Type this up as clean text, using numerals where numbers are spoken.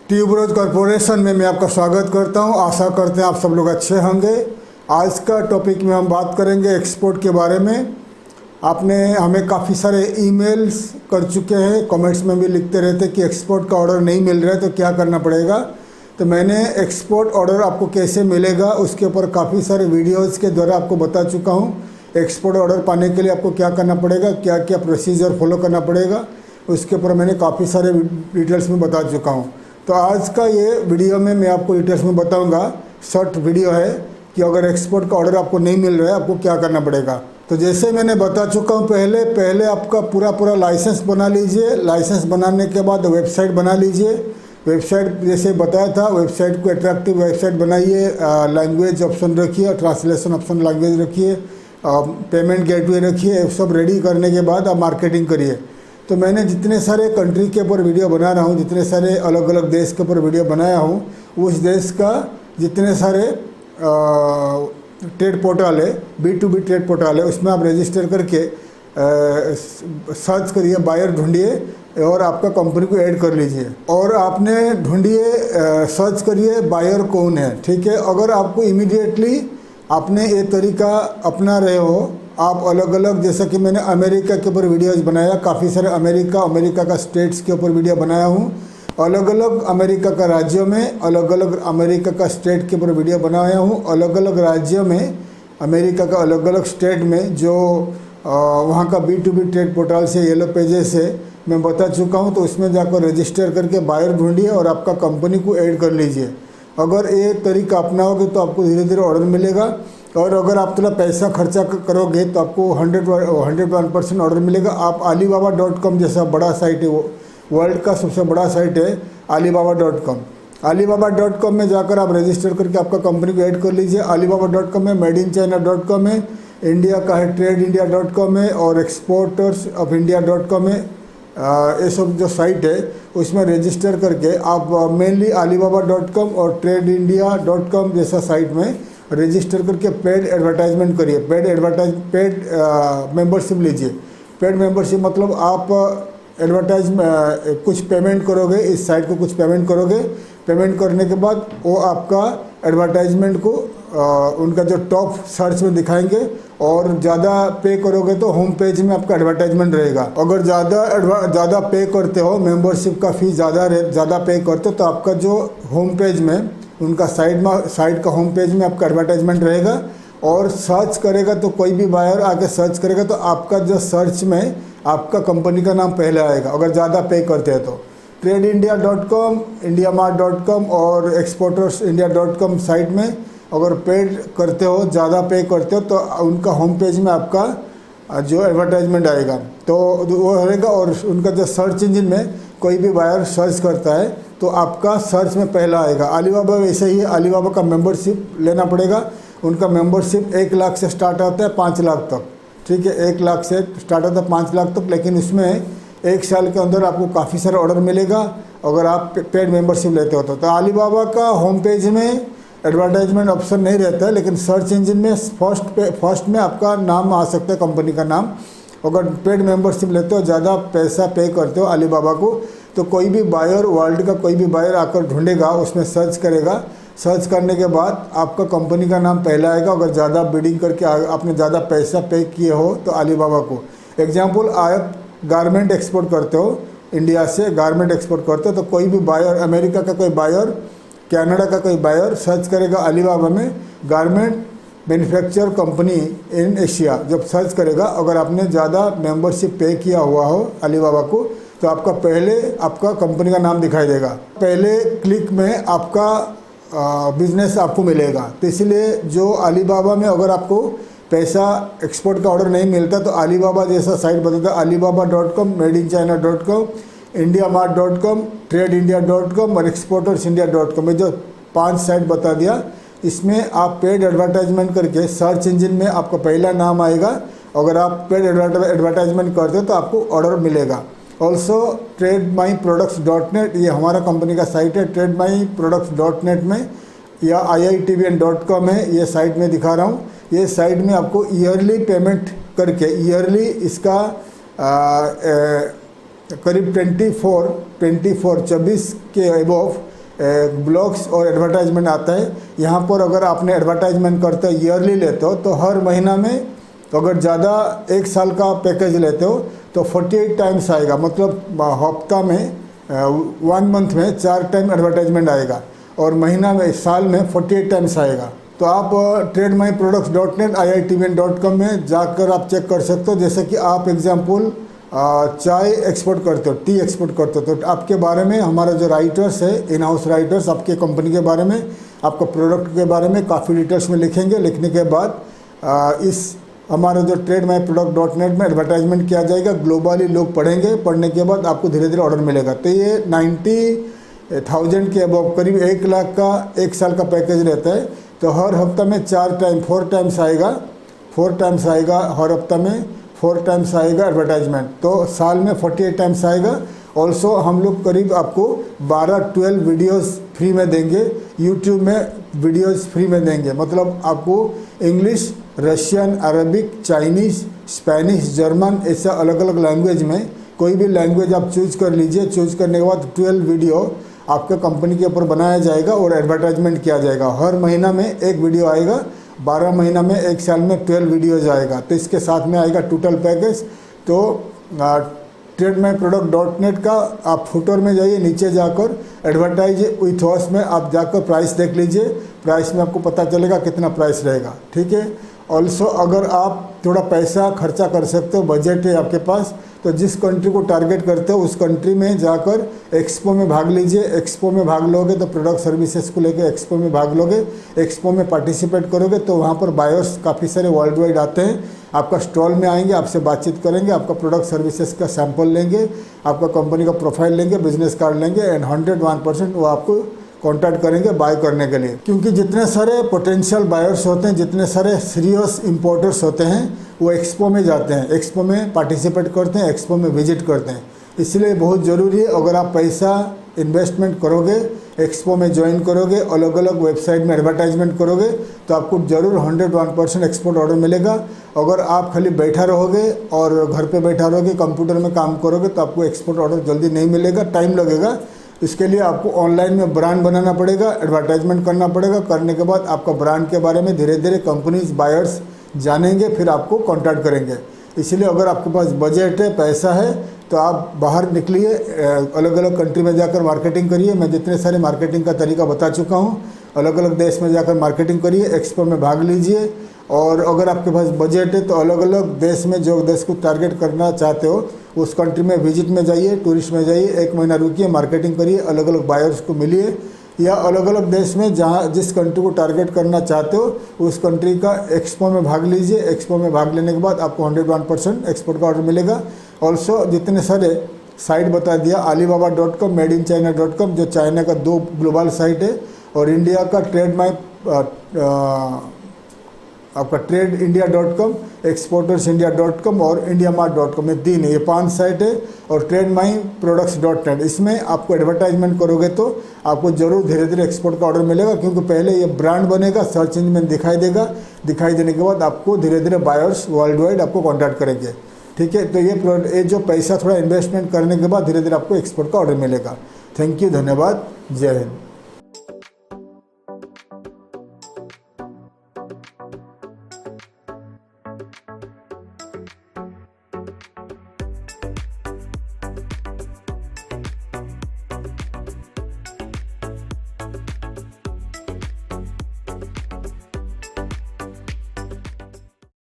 Tuberose corporation में मैं आपका स्वागत करता हूं। आशा करते हैं आप सब लोग अच्छे होंगे। आज का टॉपिक में हम बात करेंगे एक्सपोर्ट के बारे में। आपने हमें काफ़ी सारे ईमेल्स कर चुके हैं, कमेंट्स में भी लिखते रहते कि एक्सपोर्ट का ऑर्डर नहीं मिल रहा है तो क्या करना पड़ेगा। तो मैंने एक्सपोर्ट ऑर्डर आपको कैसे मिलेगा उसके ऊपर काफ़ी सारे वीडियोज़ के द्वारा आपको बता चुका हूँ। एक्सपोर्ट ऑर्डर पाने के लिए आपको क्या करना पड़ेगा, क्या क्या प्रोसीजर फॉलो करना पड़ेगा, उसके ऊपर मैंने काफ़ी सारे डिटेल्स में बता चुका हूँ। तो आज का ये वीडियो में मैं आपको डिटेल्स में बताऊंगा। शॉर्ट वीडियो है कि अगर एक्सपोर्ट का ऑर्डर आपको नहीं मिल रहा है आपको क्या करना पड़ेगा। तो जैसे मैंने बता चुका हूँ पहले आपका पूरा लाइसेंस बना लीजिए। लाइसेंस बनाने के बाद वेबसाइट बना लीजिए। वेबसाइट जैसे बताया था, वेबसाइट को अट्रैक्टिव वेबसाइट बनाइए, लैंग्वेज ऑप्शन रखिए, ट्रांसलेशन ऑप्शन लैंग्वेज रखिए, पेमेंट गेटवे रखिए। सब रेडी करने के बाद आप मार्केटिंग करिए। तो मैंने जितने सारे कंट्री के ऊपर वीडियो बना रहा हूँ, जितने सारे अलग अलग देश के ऊपर वीडियो बनाया हूँ, उस देश का जितने सारे ट्रेड पोर्टल है, B2B ट्रेड पोर्टल है, उसमें आप रजिस्टर करके सर्च करिए, बायर ढूंढिए और आपका कंपनी को ऐड कर लीजिए। और आपने ढूंढिए, सर्च करिए बायर कौन है। ठीक है, अगर आपको इमीडिएटली आपने ये तरीका अपना रहे हो, आप अलग अलग, जैसा कि मैंने अमेरिका के ऊपर वीडियोज़ बनाया, काफ़ी सारे अमेरिका का स्टेट्स के ऊपर वीडियो बनाया हूँ। अलग अलग अमेरिका का राज्यों में, अलग अलग अमेरिका का स्टेट के ऊपर वीडियो बनाया हूँ। अलग अलग राज्यों में, अमेरिका का अलग अलग स्टेट में जो वहाँ का B2B ट्रेड पोर्टल से, येलो पेजेस से मैं बता चुका हूँ। तो उसमें जाकर रजिस्टर करके बायर ढूंढिए और आपका कंपनी को ऐड कर लीजिए। अगर ये तरीका अपनाओगे तो आपको धीरे धीरे ऑर्डर मिलेगा। और अगर आप थोड़ा पैसा खर्चा करोगे तो आपको 101% ऑर्डर मिलेगा। आप alibaba.com जैसा बड़ा साइट है, वो वर्ल्ड का सबसे बड़ा साइट है alibaba.com। alibaba.com में जाकर आप रजिस्टर करके आपका कंपनी को ऐड कर लीजिए। alibaba.com में madeinchina.com है, इंडिया का है TradeIndia.com है, और exportersofIndia.com है। ये सब जो साइट है उसमें रजिस्टर करके आप मेनली alibaba.com और TradeIndia.com जैसा साइट में रजिस्टर करके पेड एडवर्टाइजमेंट करिए। पेड मेंबरशिप लीजिए। पेड मेंबरशिप मतलब आप कुछ पेमेंट करोगे, इस साइट को कुछ पेमेंट करोगे। पेमेंट करने के बाद वो आपका एडवर्टाइजमेंट को उनका जो टॉप सर्च में दिखाएंगे, और ज़्यादा पे करोगे तो होम पेज में आपका एडवर्टाइजमेंट रहेगा। अगर ज़्यादा पे करते हो, मेंबरशिप का फीस ज़्यादा पे करते हो, तो आपका जो होम पेज में, उनका साइट का होम पेज में आपका एडवर्टाइजमेंट रहेगा। और सर्च करेगा तो कोई भी बायर आके सर्च करेगा तो आपका जो सर्च में आपका कंपनी का नाम पहले आएगा, अगर ज़्यादा पे करते हैं तो। TradeIndia.com, IndiaMart.com और ExportersIndia.com साइट में अगर पेड करते हो, ज़्यादा पे करते हो, तो उनका होम पेज में आपका जो एडवर्टाइजमेंट आएगा तो वो रहेगा। और उनका जो सर्च इंजन में कोई भी बायर सर्च करता है तो आपका सर्च में पहला आएगा। अलीबाबा वैसे ही है, अलीबाबा का मेंबरशिप लेना पड़ेगा। उनका मेंबरशिप 1 लाख से स्टार्ट होता है 5 लाख तक। ठीक है, 1 लाख से स्टार्ट होता है 5 लाख तक, लेकिन उसमें 1 साल के अंदर आपको काफ़ी सारा ऑर्डर मिलेगा अगर आप पेड मेंबरशिप लेते हो तो। अलीबाबा का होम पेज में एडवर्टाइजमेंट ऑप्शन नहीं रहता है, लेकिन सर्च इंजन में फर्स्ट में आपका नाम आ सकता है, कंपनी का नाम। अगर पेड मेंबरशिप लेते हो, ज़्यादा पैसा पे करते हो अलीबाबा को, तो कोई भी बायर, वर्ल्ड का कोई भी बायर आकर ढूंढेगा, उसमें सर्च करेगा। सर्च करने के बाद आपका कंपनी का नाम पहला आएगा। अगर ज़्यादा बिडिंग करके आपने ज़्यादा पैसा पे किए हो तो अलीबाबा को। एग्जाम्पल, आप गारमेंट एक्सपोर्ट करते हो, इंडिया से गारमेंट एक्सपोर्ट करते हो, तो कोई भी बायर, अमेरिका का कोई बायर, कनाडा का कोई बायर सर्च करेगा अलीबाबा में garment manufacture company in Asia. जब सर्च करेगा, अगर आपने ज़्यादा मेंबरशिप पे किया हुआ हो अलीबाबा को, तो आपका पहले आपका कंपनी का नाम दिखाई देगा। पहले क्लिक में आपका बिजनेस आपको मिलेगा। तो इसलिए जो अलीबाबा में अगर आपको पैसा एक्सपोर्ट का ऑर्डर नहीं मिलता तो अलीबाबा जैसा साइट बताता है, alibaba.com, madeinchina.com, IndiaMart.com, TradeIndia.com और ExportersIndia.com। ये जो 5 साइट बता दिया, इसमें आप पेड एडवर्टाइजमेंट करके सर्च इंजन में आपका पहला नाम आएगा। अगर आप पेड एडवर्टाइजमेंट करते हो तो आपको ऑर्डर मिलेगा। ऑल्सो TradeMyProducts.net, ये हमारा कंपनी का साइट है। TradeMyProducts.net में या iitbn.com है, ये साइट में दिखा रहा हूँ। ये साइट में आपको ईयरली पेमेंट करके, ईयरली इसका करीब 24 24 के अबव ब्लॉग्स और एडवर्टाइजमेंट आता है। यहाँ पर अगर आपने एडवर्टाइजमेंट करते हो, ईयरली लेते हो, तो हर महीना में अगर ज़्यादा 1 साल का पैकेज लेते हो तो 48 टाइम्स आएगा, मतलब हफ्ता में 1 मंथ में 4 टाइम एडवर्टाइजमेंट आएगा और महीना में साल में 48 टाइम्स आएगा। तो आप trademyproducts.net iitvn.com में जाकर आप चेक कर सकते हो। जैसे कि आप एग्जांपल चाय एक्सपोर्ट करते हो, टी एक्सपोर्ट करते हो, तो आपके बारे में हमारा जो राइटर्स है, इन हाउस राइटर्स, आपके कंपनी के बारे में, आपका प्रोडक्ट के बारे में काफ़ी डिटेल्स में लिखेंगे। लिखने के बाद इस हमारा जो trademyproduct.net में एडवर्टाइजमेंट किया जाएगा, ग्लोबली लोग पढ़ेंगे, पढ़ने के बाद आपको धीरे धीरे ऑर्डर मिलेगा। तो ये 90,000 के अबव, करीब 1 लाख का 1 साल का पैकेज रहता है। तो हर हफ्ता में 4 टाइम्स आएगा, 4 टाइम्स आएगा, हर हफ्ता में 4 टाइम्स आएगा एडवर्टाइजमेंट, तो साल में 48 टाइम्स आएगा। ऑल्सो हम लोग करीब आपको 12 वीडियोस फ्री में देंगे, यूट्यूब में वीडियोस फ्री में देंगे, मतलब आपको English, Russian, Arabic, Chinese, Spanish, German, ऐसा अलग अलग लैंग्वेज में कोई भी लैंग्वेज आप चूज़ कर लीजिए। चूज़ करने के बाद 12 वीडियो आपके कंपनी के ऊपर बनाया जाएगा और एडवर्टाइजमेंट किया जाएगा। हर महीना में 1 वीडियो आएगा, 12 महीना में 1 साल में 12 वीडियोज़ आएगा। तो इसके साथ में आएगा टोटल पैकेज। तो trademyproduct.net का आप फुटर में जाइए, नीचे जाकर एडवर्टाइज विथ अस में आप जाकर प्राइस देख लीजिए। प्राइस में आपको पता चलेगा कितना प्राइस रहेगा, ठीक है। ऑल्सो अगर आप थोड़ा पैसा खर्चा कर सकते हो, बजट है आपके पास, तो जिस कंट्री को टारगेट करते हो उस कंट्री में जाकर एक्सपो में भाग लीजिए। एक्सपो में भाग लोगे तो प्रोडक्ट सर्विसेज को लेकर एक्सपो में भाग लोगे, एक्सपो में पार्टिसिपेट करोगे तो वहाँ पर बायर्स काफ़ी सारे वर्ल्ड वाइड आते हैं, आपका स्टॉल में आएंगे, आपसे बातचीत करेंगे, आपका प्रोडक्ट सर्विसेज का सैंपल लेंगे, आपका कंपनी का प्रोफाइल लेंगे, बिजनेस कार्ड लेंगे एंड 101% वो आपको कॉन्टैक्ट करेंगे बाय करने के लिए। क्योंकि जितने सारे पोटेंशियल बायर्स होते हैं, जितने सारे सीरियस इंपोर्टर्स होते हैं, वो एक्सपो में जाते हैं, एक्सपो में पार्टिसिपेट करते हैं, एक्सपो में विजिट करते हैं। इसलिए बहुत ज़रूरी है, अगर आप पैसा इन्वेस्टमेंट करोगे, एक्सपो में ज्वाइन करोगे, अलग अलग वेबसाइट में एडवर्टाइजमेंट करोगे, तो आपको ज़रूर 101% एक्सपोर्ट ऑर्डर मिलेगा। अगर आप खाली बैठा रहोगे और घर पे बैठा रहोगे, कंप्यूटर में काम करोगे, तो आपको एक्सपोर्ट ऑर्डर जल्दी नहीं मिलेगा, टाइम लगेगा। इसके लिए आपको ऑनलाइन में ब्रांड बनाना पड़ेगा, एडवर्टाइजमेंट करना पड़ेगा। करने के बाद आपका ब्रांड के बारे में धीरे धीरे कंपनीज, बायर्स जानेंगे, फिर आपको कॉन्टैक्ट करेंगे। इसलिए अगर आपके पास बजट है, पैसा है, तो आप बाहर निकलिए, अलग अलग कंट्री में जाकर मार्केटिंग करिए। मैं जितने सारे मार्केटिंग का तरीका बता चुका हूँ, अलग अलग देश में जाकर मार्केटिंग करिए, एक्सपो में भाग लीजिए। और अगर आपके पास बजट है तो अलग अलग देश में, जो देश को टारगेट करना चाहते हो उस कंट्री में विजिट में जाइए, टूरिस्ट में जाइए, 1 महीना रुकिए, मार्केटिंग करिए, अलग अलग बायर्स को मिलिए। या अलग अलग देश में जहाँ जिस कंट्री को टारगेट करना चाहते हो उस कंट्री का एक्सपो में भाग लीजिए। एक्सपो में भाग लेने के बाद आपको 101% एक्सपोर्ट का ऑर्डर मिलेगा। ऑल्सो जितने सारे साइट बता दिया, alibaba.com, madeinchina.com जो चाइना का 2 ग्लोबल साइट है, और इंडिया का आपका tradeindia.com, exportersindia.com और indiamart.com, ये 3 है, ये 5 साइट है। और trademyproducts.net, इसमें आपको एडवर्टाइजमेंट करोगे तो आपको ज़रूर धीरे धीरे एक्सपोर्ट का ऑर्डर मिलेगा, क्योंकि पहले ये ब्रांड बनेगा, सर्च इंजन में दिखाई देगा, दिखाई देने के बाद आपको धीरे धीरे बायर्स वर्ल्ड वाइड आपको कॉन्टैक्ट करेंगे, ठीक है। तो ये जो पैसा थोड़ा इन्वेस्टमेंट करने के बाद धीरे धीरे आपको एक्सपोर्ट का ऑर्डर मिलेगा। थैंक यू, धन्यवाद, जय हिंद।